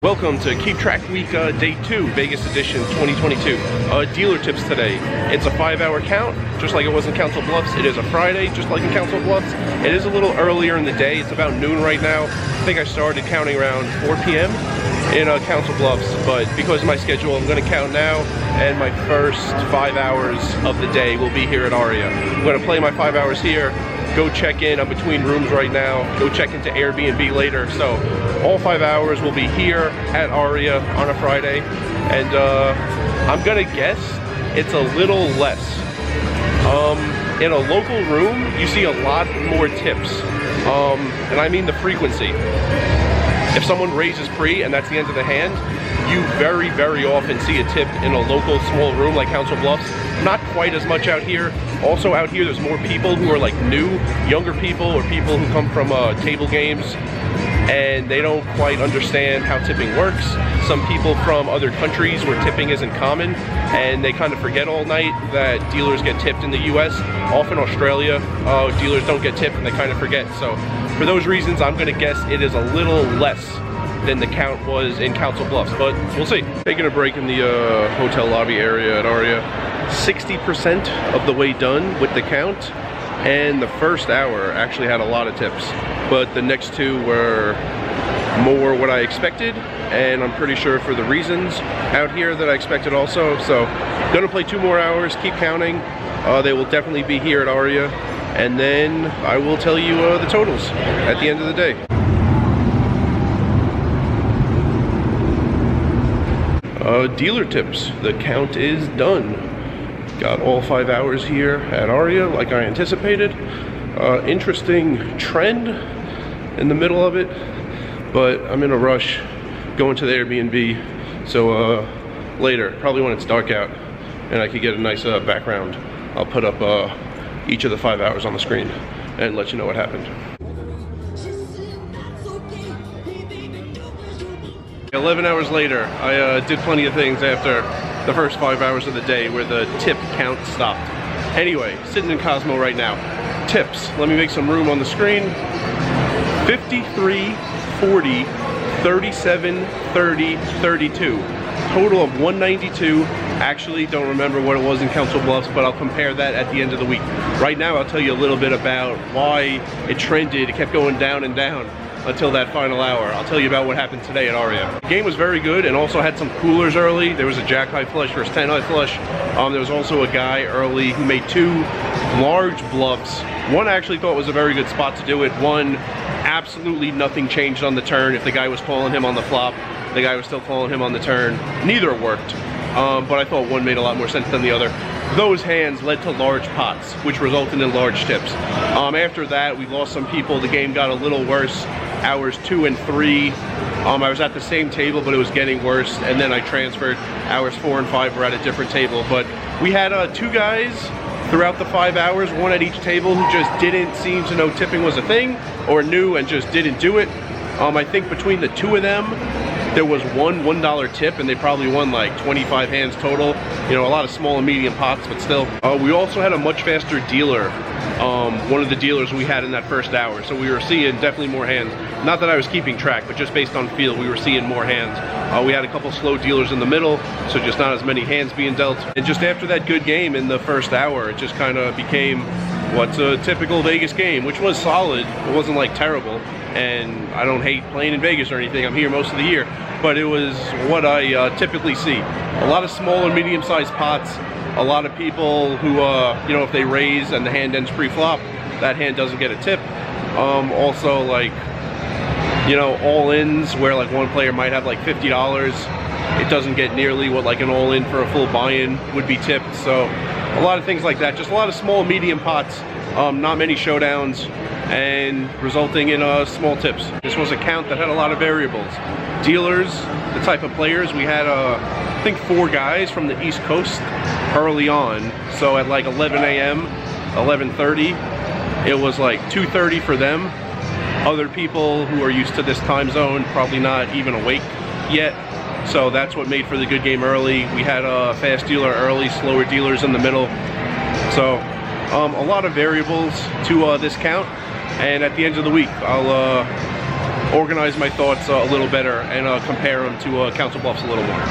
Welcome to Keep Track Week Day 2, Vegas Edition 2022. Dealer tips today. It's a 5-hour count, just like it was in Council Bluffs. It is a Friday, just like in Council Bluffs. It is a little earlier in the day. It's about noon right now. I think I started counting around 4 p.m. in Council Bluffs, but because of my schedule, I'm going to count now, and my first 5 hours of the day will be here at Aria. I'm going to play my 5 hours here, go check in. I'm between rooms right now, go check into Airbnb later. So all 5 hours will be here at Aria on a Friday, and I'm gonna guess it's a little less. In a local room, you see a lot more tips, and I mean the frequency. If someone raises pre and that's the end of the hand, you very, very often see a tip in a local small room like Council Bluffs. Not quite as much out here. Also out here, there's more people who are like new, younger people, or people who come from table games, and they don't quite understand how tipping works. Some people from other countries where tipping isn't common, and they kind of forget all night that dealers get tipped in the US. Often Australia, dealers don't get tipped and they kind of forget. So for those reasons, I'm gonna guess it is a little less than the count was in Council Bluffs, but we'll see. Taking a break in the hotel lobby area at Aria. 60% of the way done with the count, and the first hour actually had a lot of tips, but the next two were more what I expected, and I'm pretty sure for the reasons out here that I expected also. So gonna play 2 more hours, keep counting. They will definitely be here at Aria, and then I will tell you the totals at the end of the day. Dealer tips, the count is done. Got all 5 hours here at Aria like I anticipated. Interesting trend in the middle of it, but I'm in a rush going to the Airbnb, so later, probably when it's dark out and I could get a nice background, I'll put up each of the 5 hours on the screen and let you know what happened. 11 hours later, I did plenty of things after the first 5 hours of the day where the tip count stopped. Anyway, sitting in Cosmo right now. Tips, let me make some room on the screen. 53, 40, 37, 30, 32. Total of 192. Actually, don't remember what it was in Council Bluffs, but I'll compare that at the end of the week. Right now, I'll tell you a little bit about why it trended. It kept going down and down until that final hour. I'll tell you about what happened today at Aria. The game was very good and also had some coolers early. There was a jack high flush versus 10 high flush. There was also a guy early who made 2 large bluffs. One I actually thought was a very good spot to do it. One, absolutely nothing changed on the turn. If the guy was calling him on the flop, the guy was still calling him on the turn. Neither worked, but I thought one made a lot more sense than the other. Those hands led to large pots, which resulted in large tips. After that, we lost some people. The game got a little worse. Hours 2 and 3, I was at the same table, but it was getting worse, and then I transferred. Hours 4 and 5 were at a different table, but we had 2 guys throughout the 5 hours, one at each table, who just didn't seem to know tipping was a thing, or knew and just didn't do it. I think between the 2 of them, there was one $1 tip, and they probably won like 25 hands total. You know, a lot of small and medium pots, but still. We also had a much faster dealer, one of the dealers we had in that first hour. So we were seeing definitely more hands. Not that I was keeping track, but just based on feel, we were seeing more hands. We had a couple slow dealers in the middle, so just not as many hands being dealt. And just after that good game in the first hour, it just kind of became what's a typical Vegas game, which was solid. It wasn't like terrible. And I don't hate playing in Vegas or anything. I'm here most of the year, but it was what I typically see. A lot of small and medium-sized pots. A lot of people who, you know, if they raise and the hand ends pre-flop, that hand doesn't get a tip. Also, like, you know, all-ins where like one player might have like $50. It doesn't get nearly what like an all-in for a full buy-in would be tipped. So a lot of things like that. Just a lot of small, medium pots. Not many showdowns, and resulting in small tips. This was a count that had a lot of variables. Dealers, the type of players, we had I think 4 guys from the East Coast early on. So at like 11 a.m., 11:30, it was like 2:30 for them. Other people who are used to this time zone probably not even awake yet. So that's what made for the good game early. We had a fast dealer early, slower dealers in the middle. So a lot of variables to this count, and at the end of the week I'll organize my thoughts a little better and compare them to Council Bluffs a little more.